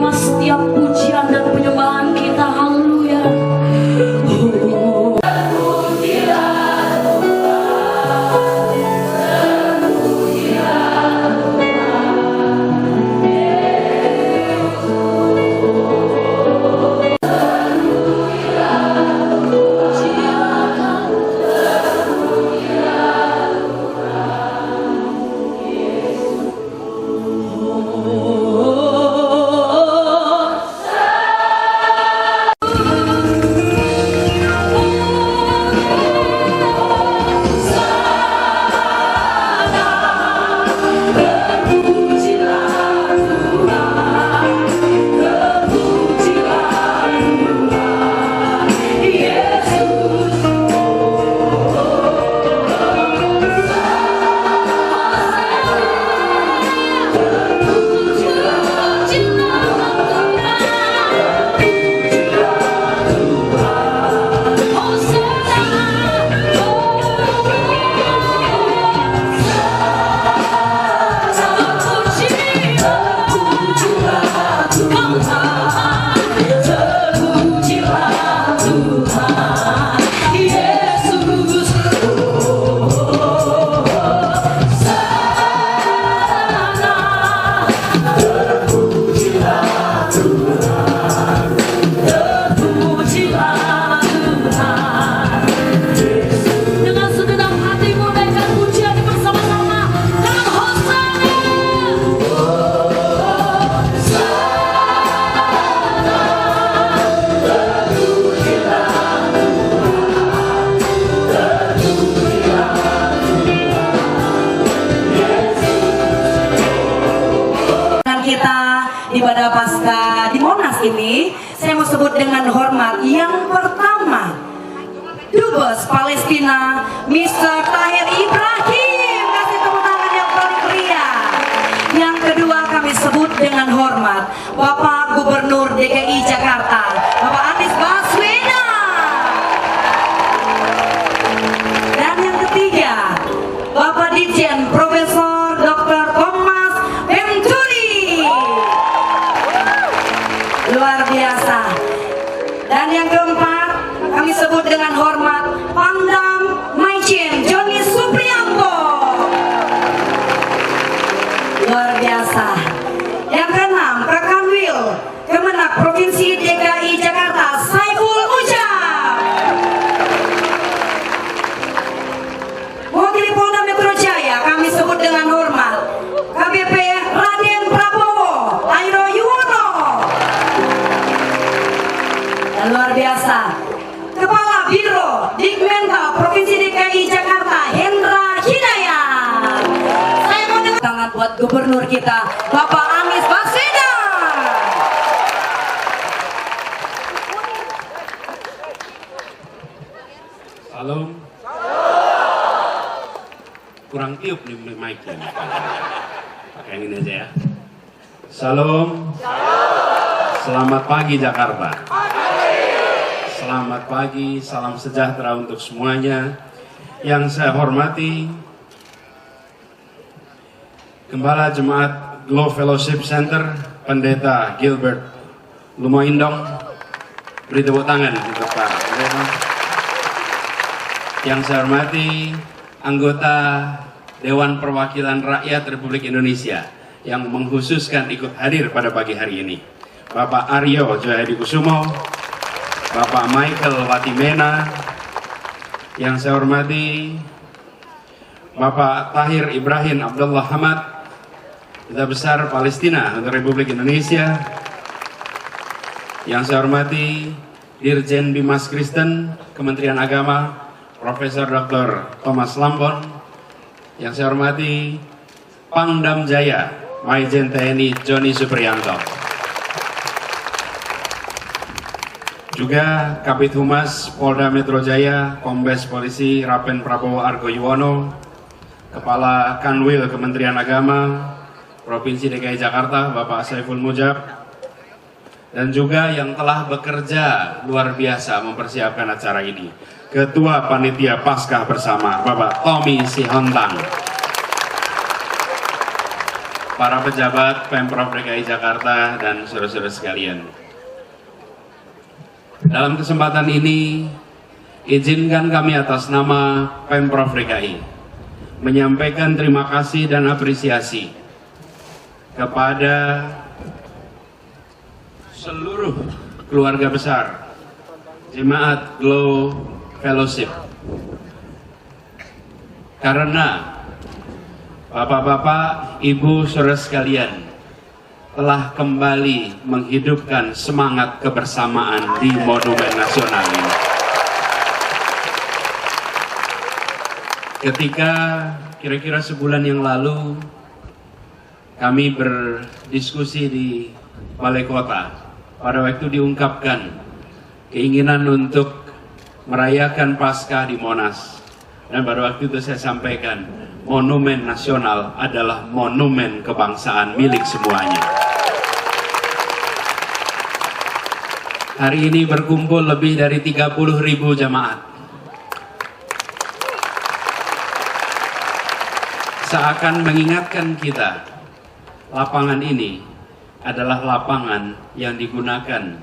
menerima setiap pujian dan penyembahan kita. Haleluya. Ibadah Paskah di Monas ini, saya mau sebut dengan hormat. Yang pertama, Dubes Palestina, Mr. Tahir Ibrahim. Kasih tepuk tangan yang paling meriah. Yang kedua kami sebut dengan hormat Bapak Gubernur DKI Jakarta, Bapak Anies Baswedan. Dan yang ketiga, Bapak Dirjen Profesor Dr. Thomas Venturi. Luar biasa. Dan yang keempat kami sebut dengan hormat Pangdam Maijen Joni Supriyanto. Luar biasa. Yang keenam, Kakanwil Kemenak Provinsi DKI Jakarta Saiful Ujang. Mewakili Polda Metro Jaya kami sebut dengan hormat KBP Raden Prabowo Airo Yuwono. Dan luar biasa, Kepala Biro Dikmental Provinsi DKI Jakarta Hendra Hidayat. Saya mau dengar tangan buat Gubernur kita Bapak Anies Baswedan. Salam. Kurang tiup nih mic-nya. Pakai yang ini aja ya. Salam. Selamat pagi Jakarta. Selamat pagi, salam sejahtera untuk semuanya. Yang saya hormati Gembala Jemaat Glow Fellowship Center, Pendeta Gilbert Lumoindong. Beri tepuk tangan untuk Pak Pendeta. Yang saya hormati anggota Dewan Perwakilan Rakyat Republik Indonesia yang mengkhususkan ikut hadir pada pagi hari ini, Bapak Aryo Joyadi Kusumo, Bapak Michael Watimena. Yang saya hormati Bapak Tahir Ibrahim Abdullah Hamad, Duta Besar Palestina untuk Republik Indonesia. Yang saya hormati Dirjen Bimas Kristen Kementerian Agama Profesor Dr. Thomas Lambon. Yang saya hormati Pangdam Jaya Maijen TNI Joni Supriyanto. Juga Kabid Humas Polda Metro Jaya Kombes Polisi Rapen Prabowo Argo Yuwono, Kepala Kanwil Kementerian Agama Provinsi DKI Jakarta Bapak Saiful Mujab, dan juga yang telah bekerja luar biasa mempersiapkan acara ini, Ketua Panitia Paskah Bersama Bapak Tommy Sihontang, para pejabat Pemprov DKI Jakarta, dan saudara-saudara sekalian. Dalam kesempatan ini, izinkan kami atas nama Pemprov DKI menyampaikan terima kasih dan apresiasi kepada seluruh keluarga besar Jemaat Glow Fellowship, karena Bapak-bapak, Ibu, saudara sekalian telah kembali menghidupkan semangat kebersamaan di Monumen Nasional ini. Ketika kira-kira sebulan yang lalu kami berdiskusi di Balai Kota, pada waktu diungkapkan keinginan untuk merayakan Paskah di Monas, dan pada waktu itu saya sampaikan, Monumen Nasional adalah monumen kebangsaan milik semuanya. Hari ini berkumpul lebih dari 30.000 jamaat. Seakan mengingatkan kita, lapangan ini adalah lapangan yang digunakan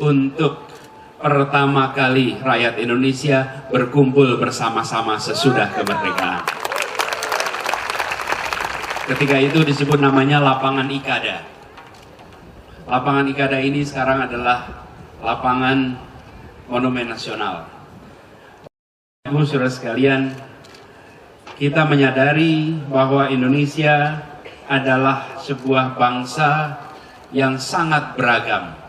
untuk pertama kali rakyat Indonesia berkumpul bersama-sama sesudah kemerdekaan. Ketika itu disebut namanya lapangan Ikada. Lapangan Ikada ini sekarang adalah lapangan Monumen Nasional. Ibu saudara sekalian, kita menyadari bahwa Indonesia adalah sebuah bangsa yang sangat beragam.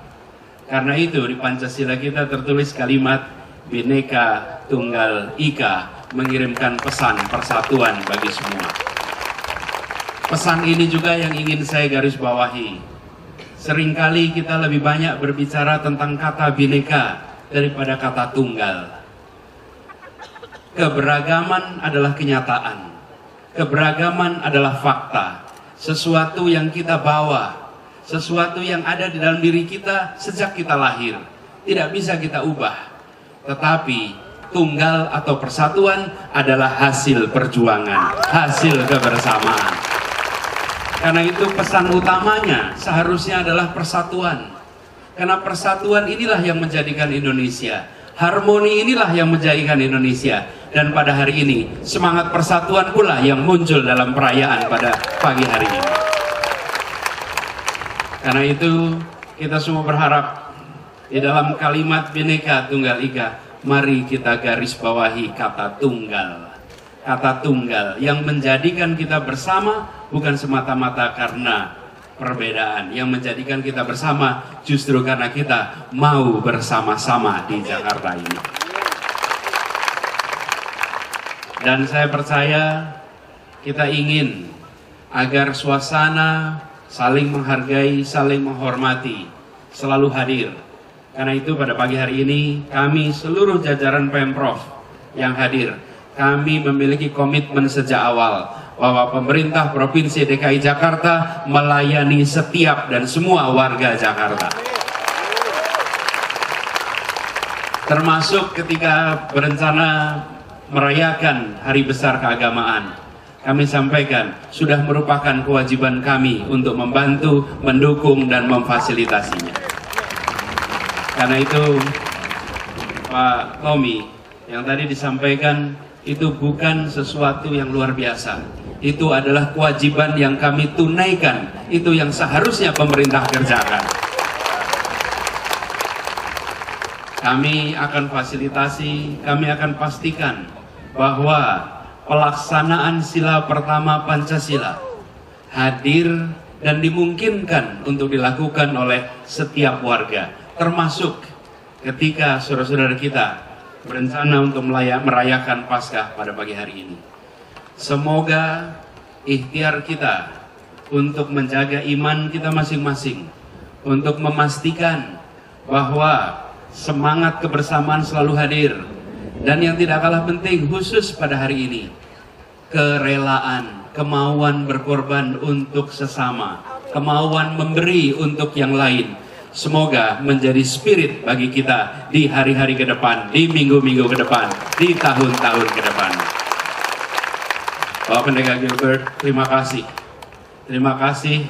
Karena itu di Pancasila kita tertulis kalimat Bhinneka Tunggal Ika, mengirimkan pesan persatuan bagi semua. Pesan ini juga yang ingin saya garis bawahi. Seringkali kita lebih banyak berbicara tentang kata Bhinneka daripada kata tunggal. Keberagaman adalah kenyataan. Keberagaman adalah fakta. Sesuatu yang kita bawa, sesuatu yang ada di dalam diri kita sejak kita lahir. Tidak bisa kita ubah. Tetapi tunggal atau persatuan adalah hasil perjuangan, hasil kebersamaan. Karena itu pesan utamanya seharusnya adalah persatuan. Karena persatuan inilah yang menjadikan Indonesia. Harmoni inilah yang menjadikan Indonesia. Dan pada hari ini, semangat persatuan pula yang muncul dalam perayaan pada pagi hari ini. Karena itu, kita semua berharap di dalam kalimat Bhinneka Tunggal Ika, mari kita garis bawahi kata tunggal. Kata tunggal yang menjadikan kita bersama bukan semata-mata karena perbedaan. Yang menjadikan kita bersama justru karena kita mau bersama-sama di Jakarta ini. Dan saya percaya kita ingin agar suasana saling menghargai, saling menghormati selalu hadir. Karena itu pada pagi hari ini kami seluruh jajaran Pemprov yang hadir, kami memiliki komitmen sejak awal bahwa pemerintah Provinsi DKI Jakarta melayani setiap dan semua warga Jakarta. Termasuk ketika berencana merayakan Hari Besar Keagamaan, kami sampaikan sudah merupakan kewajiban kami untuk membantu, mendukung, dan memfasilitasinya. Karena itu Pak Tommy yang tadi disampaikan itu bukan sesuatu yang luar biasa. Itu adalah kewajiban yang kami tunaikan. Itu yang seharusnya pemerintah kerjakan. Kami akan fasilitasi, kami akan pastikan bahwa pelaksanaan sila pertama Pancasila hadir dan dimungkinkan untuk dilakukan oleh setiap warga. Termasuk ketika saudara-saudara kita berencana untuk merayakan Paskah pada pagi hari ini. Semoga ikhtiar kita untuk menjaga iman kita masing-masing, untuk memastikan bahwa semangat kebersamaan selalu hadir, dan yang tidak kalah penting khusus pada hari ini, kerelaan, kemauan berkorban untuk sesama, kemauan memberi untuk yang lain. Semoga menjadi spirit bagi kita di hari-hari ke depan, di minggu-minggu ke depan, di tahun-tahun ke depan. Bapak Pendeta Gilbert, terima kasih Terima kasih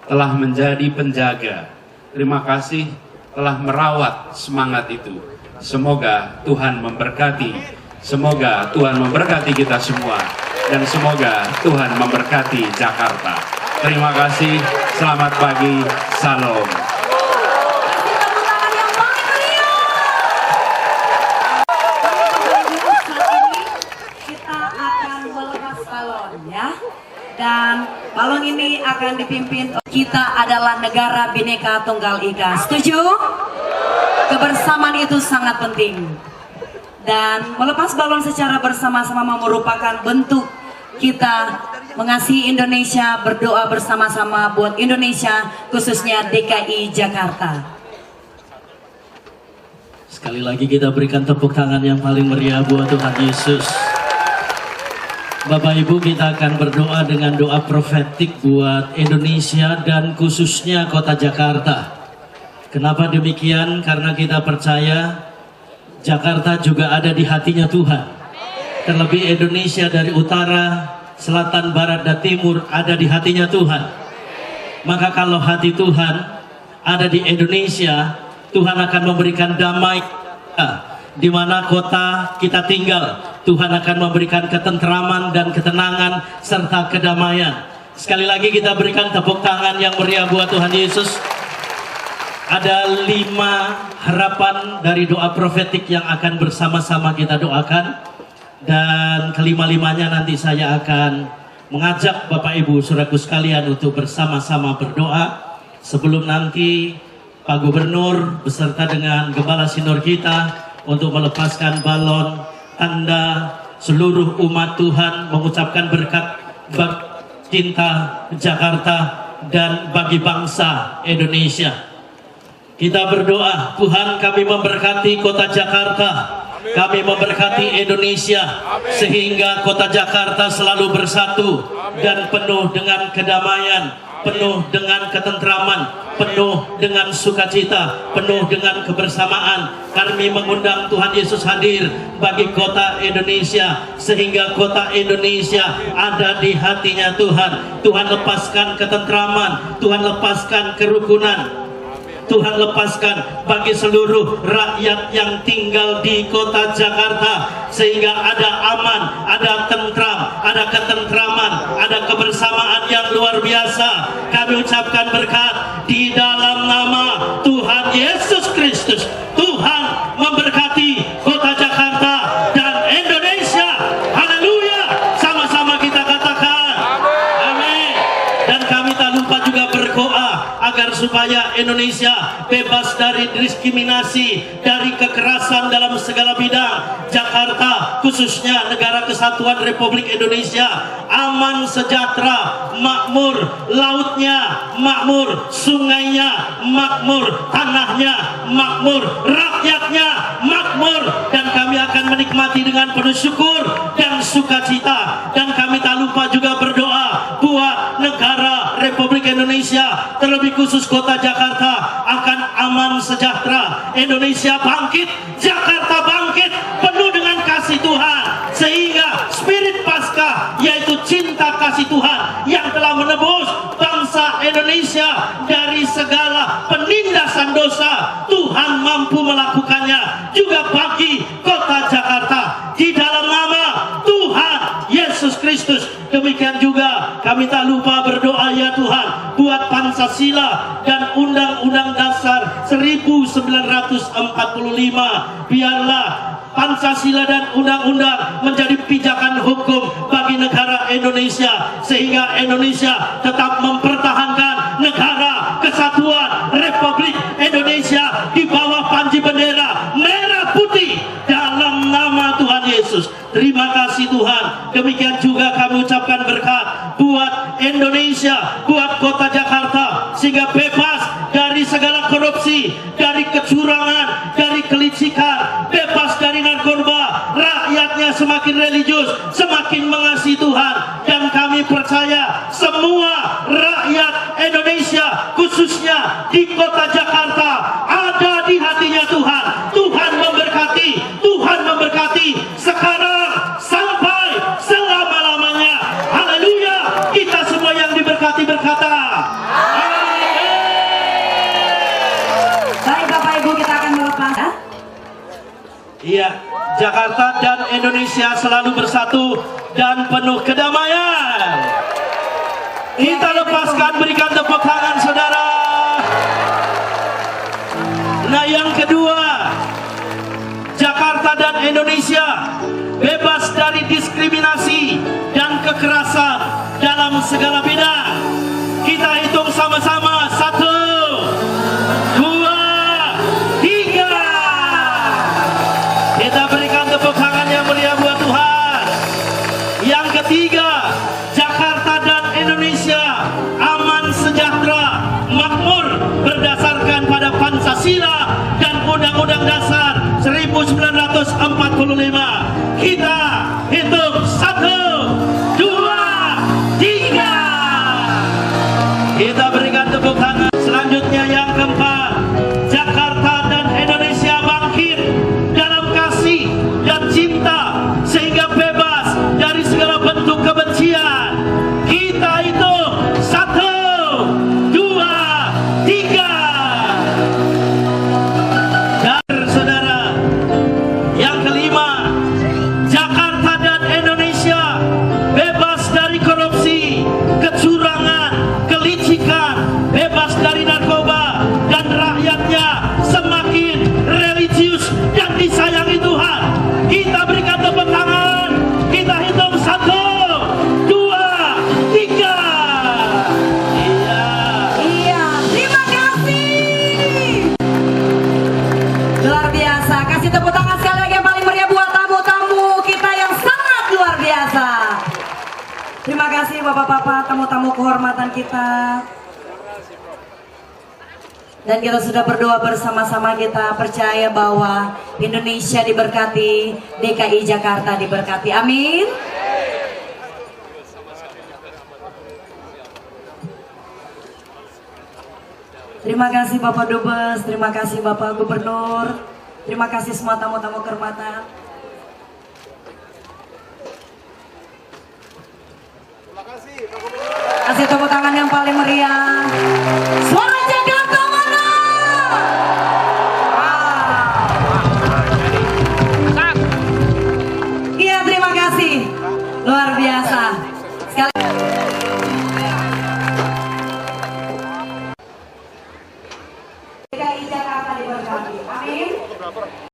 telah menjadi penjaga. Terima kasih telah merawat semangat itu. Semoga Tuhan memberkati. Semoga Tuhan memberkati kita semua. Dan semoga Tuhan memberkati Jakarta. Terima kasih. Selamat pagi. Salam. Kita akan melepas balon ya. Dan balon ini akan dipimpin. Kita adalah negara Bhinneka Tunggal Ika. Setuju? Kebersamaan itu sangat penting. Dan melepas balon secara bersama-sama merupakan bentuk kita mengasihi Indonesia, berdoa bersama-sama buat Indonesia, khususnya DKI Jakarta. Sekali lagi kita berikan tepuk tangan yang paling meriah buat Tuhan Yesus. Bapak Ibu, kita akan berdoa dengan doa profetik buat Indonesia dan khususnya kota Jakarta. Kenapa demikian? Karena kita percaya Jakarta juga ada di hatinya Tuhan. Terlebih Indonesia dari utara, selatan, barat, dan timur ada di hatinya Tuhan. Maka kalau hati Tuhan ada di Indonesia, Tuhan akan memberikan damai di mana kota kita tinggal. Tuhan akan memberikan ketentraman dan ketenangan serta kedamaian. Sekali lagi kita berikan tepuk tangan yang meriah buat Tuhan Yesus. Ada 5 harapan dari doa profetik yang akan bersama-sama kita doakan. Dan kelima-limanya nanti saya akan mengajak Bapak Ibu Saudaraku sekalian untuk bersama-sama berdoa. Sebelum nanti Pak Gubernur beserta dengan Gembala Sinor kita untuk melepaskan balon tanda seluruh umat Tuhan mengucapkan berkat bagi cinta Jakarta dan bagi bangsa Indonesia. Kita berdoa, Tuhan kami memberkati kota Jakarta, kami memberkati Indonesia, sehingga kota Jakarta selalu bersatu dan penuh dengan kedamaian, penuh dengan ketentraman, penuh dengan sukacita, penuh dengan kebersamaan. Kami mengundang Tuhan Yesus hadir bagi kota Indonesia, sehingga kota Indonesia ada di hatinya Tuhan. Tuhan lepaskan ketentraman, Tuhan lepaskan kerukunan, Tuhan lepaskan bagi seluruh rakyat yang tinggal di kota Jakarta, sehingga ada aman, ada tentram, ada ketentraman, ada kebersamaan yang luar biasa. Kami ucapkan berkat di dalam nama Tuhan Yesus Kristus. Tuhan memberkati kota Jakarta dan Indonesia. Haleluya. Sama-sama kita katakan amin. Dan kami tak lupa juga berdoa agar supaya Indonesia bebas dari diskriminasi, dari kekerasan dalam segala bidang. Jakarta khususnya negara kesatuan Republik Indonesia aman, sejahtera, makmur, lautnya makmur, sungainya makmur, tanahnya makmur, rakyatnya makmur. Dan kami akan menikmati dengan penuh syukur dan sukacita. Dan kami tak lupa juga berdoa buat negara Republik Indonesia, terlebih khusus kota Jakarta akan aman, sejahtera. Indonesia bangkit, Jakarta bangkit, penuh dengan kasih Tuhan, sehingga spirit Paskah, yaitu cinta kasih Tuhan yang telah menebus bangsa Indonesia dari segala penindasan dosa, Tuhan mampu melakukannya juga bagi kota Jakarta di dalam nama Tuhan Yesus Kristus. Demikian juga kami tak lupa berdoa ya Tuhan buat Pancasila dan Undang-Undang Dasar 1945. Biarlah Pancasila dan undang-undang menjadi pijakan hukum bagi negara Indonesia, sehingga Indonesia tetap mempertahankan negara kesatuan Republik Indonesia di bawah panji bendera merah putih dalam nama Tuhan Yesus. Terima kasih Tuhan. Demikian juga kami ucapkan berkat buat Indonesia, buat kota Jakarta, sehingga bebas dari segala korupsi, dari kecurangan, dari kelicikan, bebas dari narkoba. Rakyatnya semakin religius, semakin mengasihi Tuhan. Dan kami percaya semua rakyat Indonesia, khususnya di kota Jakarta, ada di hatinya Tuhan. Tuhan memberkati, Tuhan memberkati sekarang sampai selama-lamanya. Haleluya. Kita semua yang diberkati Trisakti berkata, Baik Bapak Ibu, kita akan melepas. iya, Jakarta dan Indonesia selalu bersatu dan penuh kedamaian. Kita lepaskan, berikan tepuk tangan saudara. Nah, yang kedua, Jakarta dan Indonesia bebas dari diskriminasi dan kekerasan dalam segala bidang. Kita hitung sama-sama, 1, 2, 3. Kita berikan tepuk tangan yang mulia buat Tuhan. Yang ketiga, Jakarta dan Indonesia aman, sejahtera, makmur berdasarkan pada Pancasila dan Undang-Undang Dasar 1945. Kita hitung 1, 2, 3. Kita berikan tepuk tangan. Selanjutnya yang keempat, Jakarta dan Indonesia bangkit dalam kasih dan cinta sehingga bebas dari segala bentuk kebencian. Kita itu 1, 2, 3. Dan saudara, yang kelima, Jakarta dan Indonesia bebas dari korupsi, kecurangan, kelicikan, bebas dari narkoba, dan rakyatnya semakin religius dan disayangi Tuhan. Kita berikan tepuk tangan. Kita hitung 1, 2, 3. Iya. Iya, terima kasih. Luar biasa. Kasih tepuk tangan sekali lagi yang paling meriah buat tamu-tamu kita yang sangat luar biasa. Terima kasih Bapak-bapak, tamu-tamu kehormatan kita. Dan kita sudah berdoa bersama-sama, kita percaya bahwa Indonesia diberkati, DKI Jakarta diberkati. Amin. Terima kasih Bapak Dubes, terima kasih Bapak Gubernur, terima kasih semua tamu-tamu kehormatan. Kasih tepuk tangan yang paling meriah. Suara